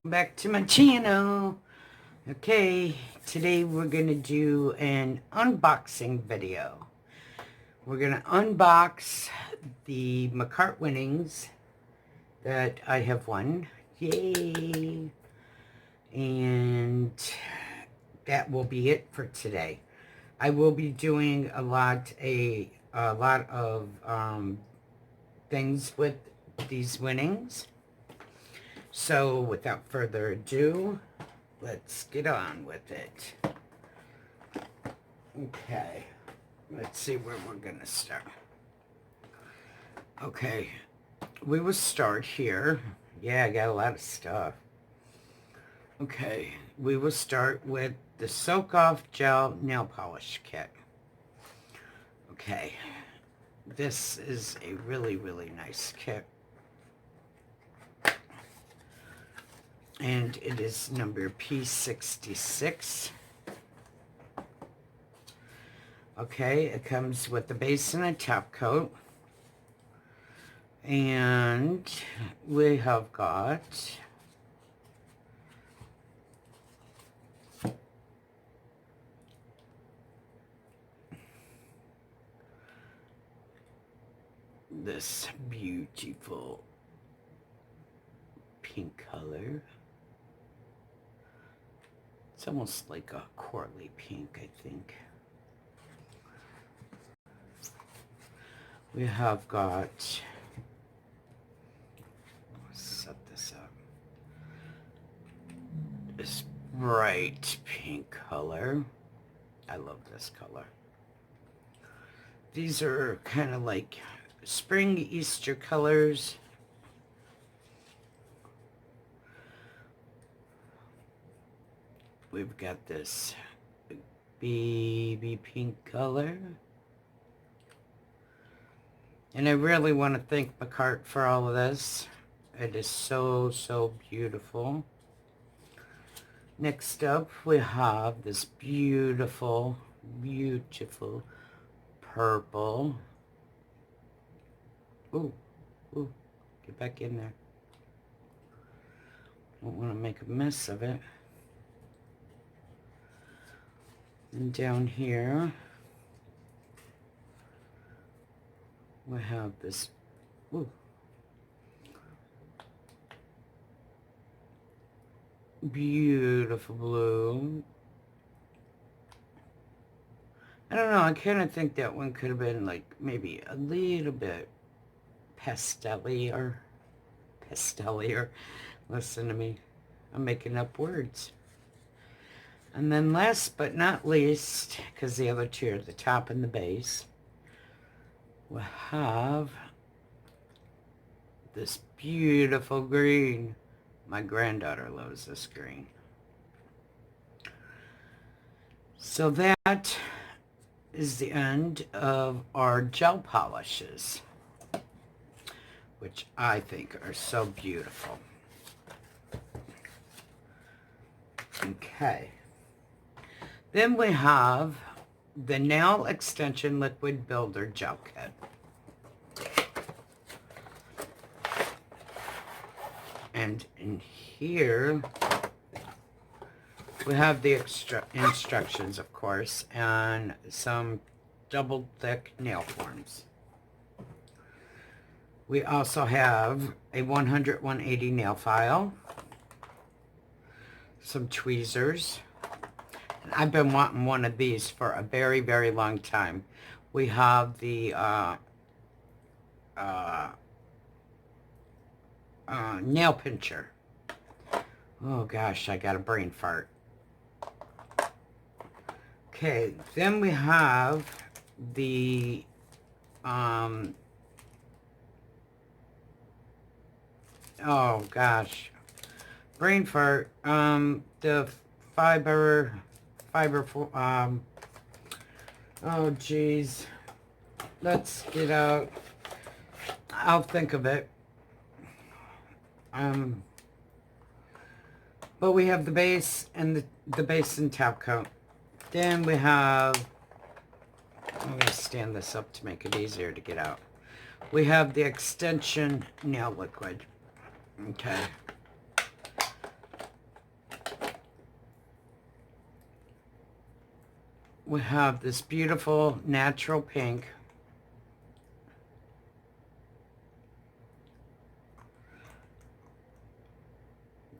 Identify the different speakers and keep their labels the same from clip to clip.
Speaker 1: Back to my channel. Okay, today we're gonna do an unboxing video. We're gonna unbox the Makartt winnings that I have won. Yay! And that will be it for today. I will be doing a lot of things with these winnings. So without further ado, let's get on with it. Okay, let's see where we're gonna start. Okay, we will start here. Yeah, I got a lot of stuff. Okay, we will start with the Soak Off Gel Nail Polish Kit. Okay, this is a really, really nice kit. And it is number P66. Okay, it comes with the base and a top coat. And we have got this beautiful pink color. It's almost like a corally pink, I think. We have got, let's set this up, this bright pink color. I love this color. These are kind of like spring Easter colors. We've got this baby pink color. And I really want to thank Makartt for all of this. It is so, so beautiful. Next up, we have this beautiful, beautiful purple. Ooh, ooh, get back in there. Don't want to make a mess of it. And down here, we have this, ooh, beautiful blue. I don't know, I kind of think that one could have been like maybe a little bit pastelier. Listen to me, I'm making up words. And then last but not least, because the other two are the top and the base, we'll have this beautiful green. My granddaughter loves this green. So that is the end of our gel polishes, which I think are so beautiful. Okay. Then we have the Nail Extension Liquid Builder Gel Kit. And in here, we have the instructions, of course, and some double thick nail forms. We also have a 100-180 nail file, some tweezers. And I've been wanting one of these for a very, very long time. We have the nail pincher. Oh gosh, I got a brain fart. Okay, then we have the oh gosh, brain fart. The fiber oh geez, let's get out. I'll think of it. But we have the base and the base and top coat. Then we have, I'm going to stand this up to make it easier to get out. We have the extension nail liquid. Okay. we have this beautiful natural pink.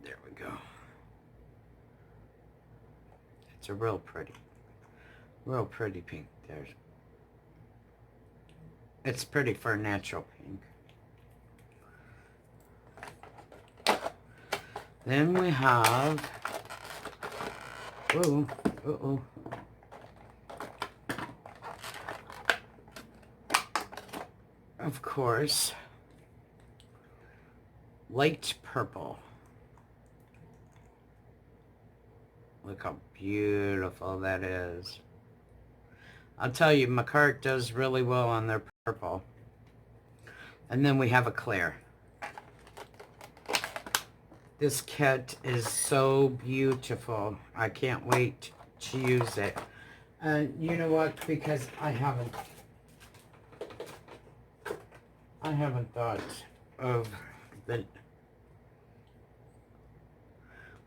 Speaker 1: There we go. It's a real pretty pink. There's. It's pretty for a natural pink. Then we have, of course, light purple. Look how beautiful that is. I'll tell you, Makartt does really well on their purple. And then we have a clear. This kit is so beautiful. I can't wait to use it. And you know what? Because I haven't thought of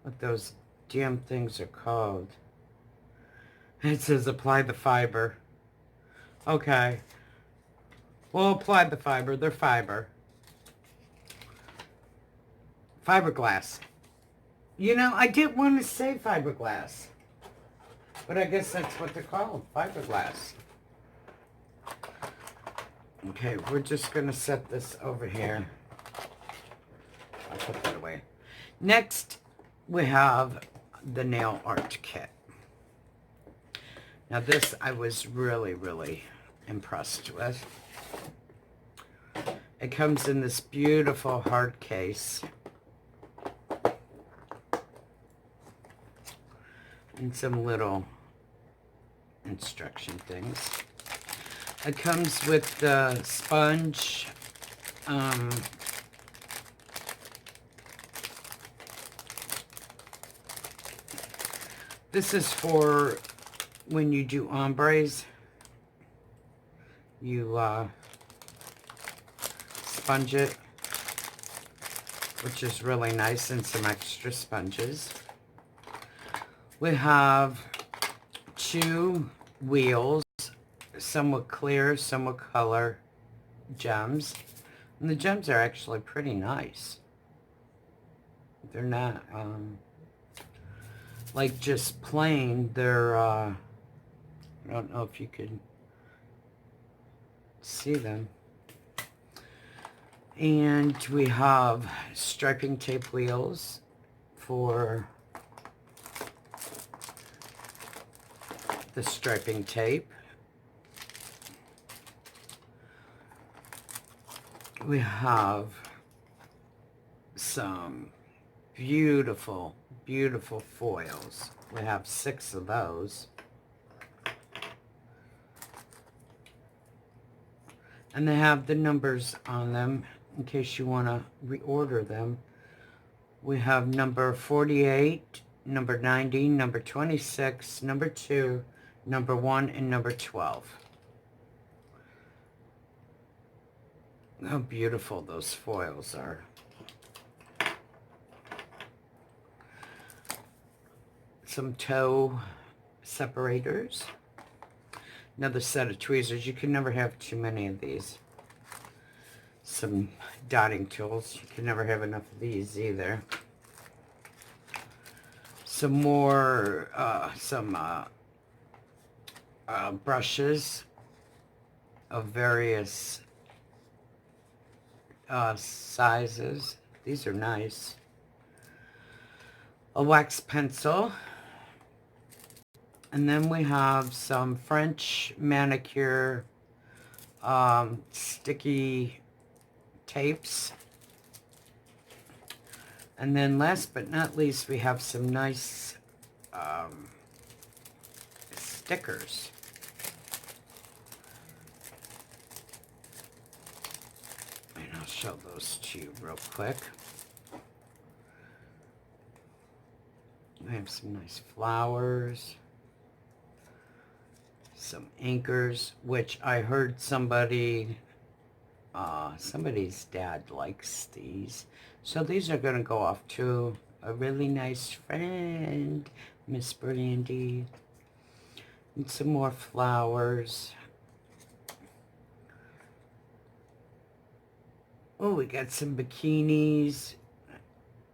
Speaker 1: what those damn things are called. It says apply the fiber. Okay. We'll apply the fiber. They're fiber. Fiberglass. You know, I did want to say fiberglass. But I guess that's what they're called. Fiberglass. Okay, we're just going to set this over here. I'll put that away. Next, we have the nail art kit. Now this I was really, really impressed with. It comes in this beautiful hard case. And some little instruction things. It comes with the sponge. This is for when you do ombres. You sponge it, which is really nice, and some extra sponges. We have 2 wheels, some with clear, some with color gems. And the gems are actually pretty nice. They're not like just plain. They're, I don't know if you can see them. And we have striping tape wheels for the striping tape. We have some beautiful, beautiful foils. We have 6 of those. And they have the numbers on them in case you want to reorder them. We have number 48, number 90, number 26, number 2, number 1, and number 12. How beautiful those foils are. Some toe separators. Another set of tweezers. You can never have too many of these. Some dotting tools. You can never have enough of these either. Some more, brushes of various sizes. These are nice. A wax pencil. And then we have some French manicure sticky tapes. And then last but not least, we have some nice stickers. And I'll show those to you real quick. We have some nice flowers. Some anchors, which I heard somebody's dad likes these. So these are going to go off to a really nice friend, Miss Brandy. And some more flowers. Oh, we got some bikinis.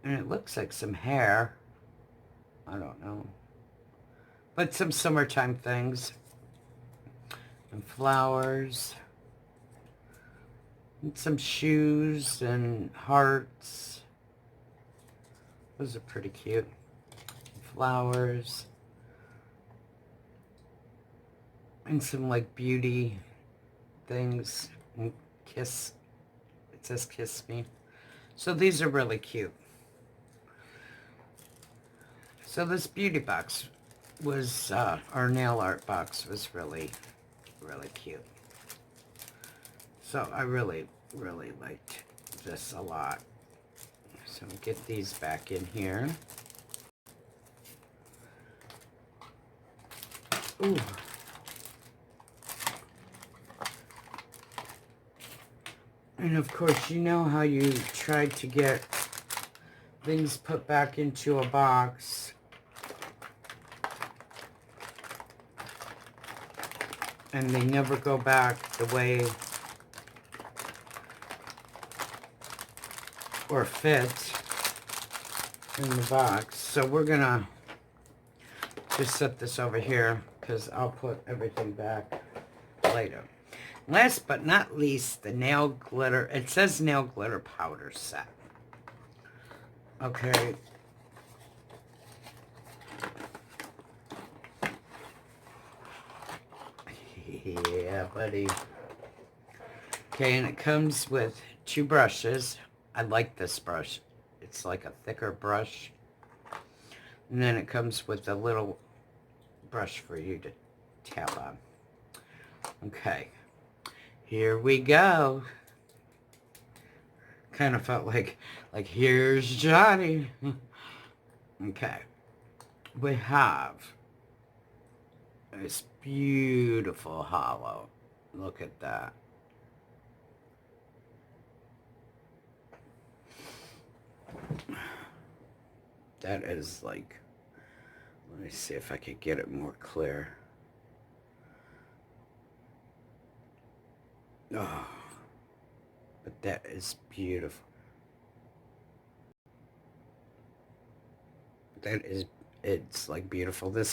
Speaker 1: And it looks like some hair. I don't know. But some summertime things. And flowers. And some shoes and hearts. Those are pretty cute. Flowers. And some like beauty things. And kiss. It says kiss me. So these are really cute. So this beauty box was, our nail art box was really, really cute. So I really, really liked this a lot. So get these back in here. Ooh. And of course, you know how you tried to get things put back into a box. And they never go back the way or fit in the box. So we're gonna just set this over here because I'll put everything back later. Last but not least, the nail glitter. It says nail glitter powder set. Okay. Yeah, buddy. Okay, and it comes with 2 brushes. I like this brush. It's like a thicker brush. And then it comes with a little brush for you to tap on. Okay. Here we go. Kind of felt like here's Johnny. Okay. We have this beautiful hollow. Look at that. That is like, let me see if I could get it more clear. Oh, but that is beautiful. That is, it's like beautiful. The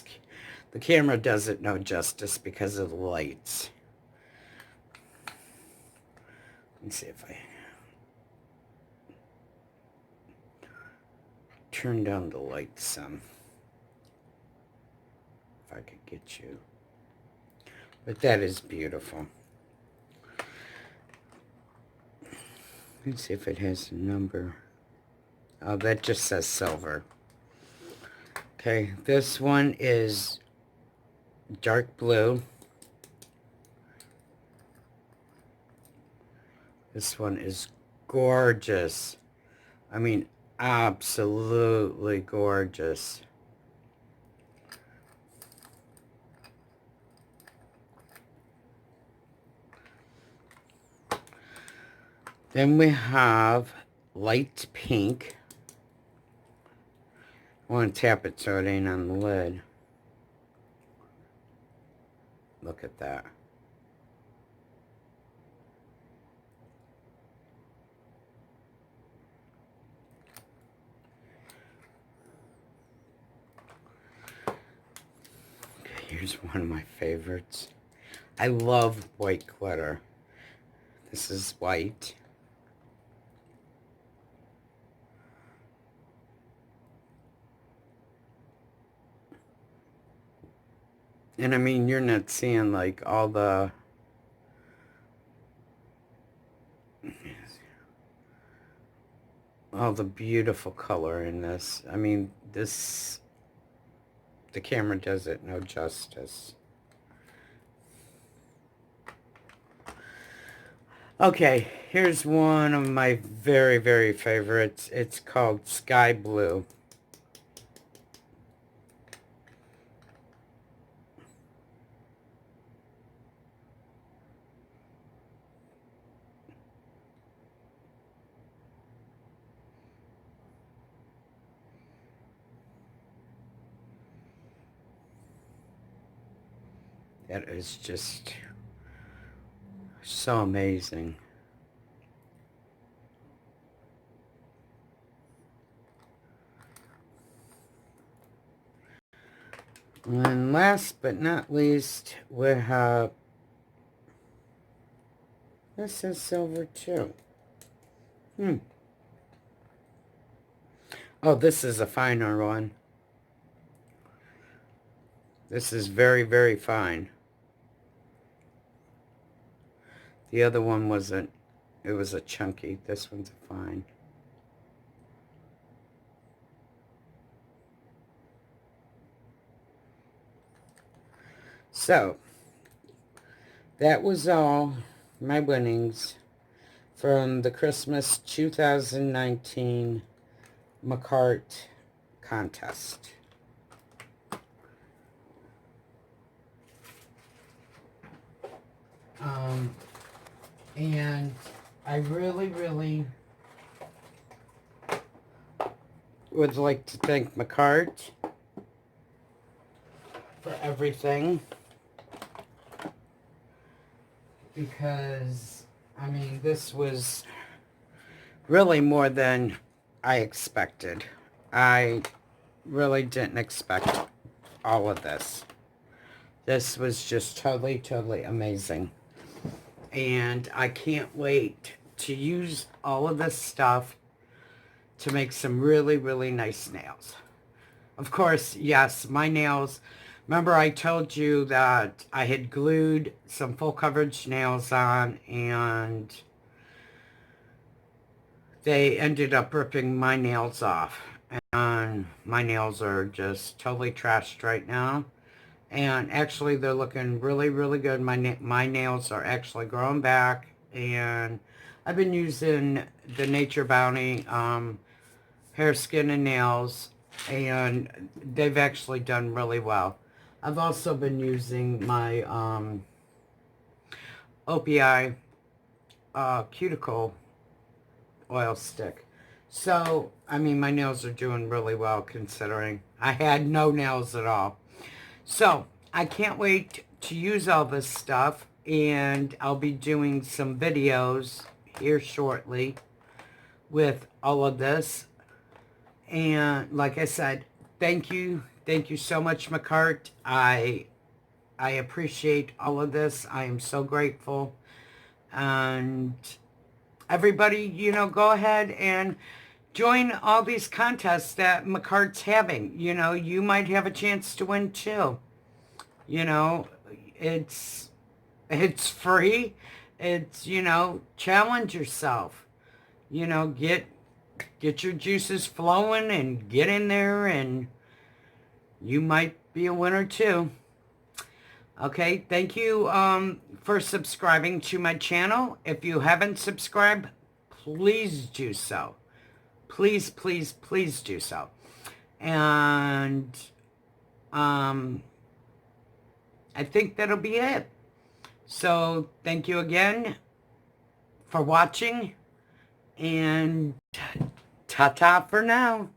Speaker 1: camera does it no justice because of the lights. Let me see if I turn down the lights some. If I could get you. But that is beautiful. Let's see if it has a number. Oh, that just says silver. Okay, this one is dark blue. This one is gorgeous. I mean, absolutely gorgeous. Then we have light pink. I want to tap it so it ain't on the lid. Look at that. Okay, here's one of my favorites. I love white glitter. This is white. And I mean, you're not seeing like all the beautiful color in this. I mean, the camera does it no justice. Okay, here's one of my very, very favorites. It's called Sky Blue. It is just so amazing. And last but not least, we have, this is silver too. Oh, this is a finer one. This is very, very fine. The other one wasn't, it was a chunky. This one's a fine. So, that was all my winnings from the Christmas 2019 Makartt contest. And I really, really would like to thank Makartt for everything, because, I mean, this was really more than I expected. I really didn't expect all of this. This was just totally, totally amazing. And I can't wait to use all of this stuff to make some really, really nice nails. Of course, yes, my nails, remember I told you that I had glued some full coverage nails on and they ended up ripping my nails off. And my nails are just totally trashed right now. And actually, they're looking really, really good. My nails are actually growing back. And I've been using the Nature Bounty hair, skin, and nails. And they've actually done really well. I've also been using my OPI cuticle oil stick. So, I mean, my nails are doing really well considering I had no nails at all. So, I can't wait to use all this stuff, and I'll be doing some videos here shortly with all of this. And like I said, thank you so much, Makartt. I appreciate all of this. I am so grateful. And everybody, you know, go ahead and join all these contests that Makartt's having. You know, you might have a chance to win too. You know, it's free. It's, you know, challenge yourself. You know, get your juices flowing and get in there, and you might be a winner too. Okay, thank you for subscribing to my channel. If you haven't subscribed, please do so. Please, please, please do so. And I think that'll be it. So thank you again for watching, and ta-ta for now.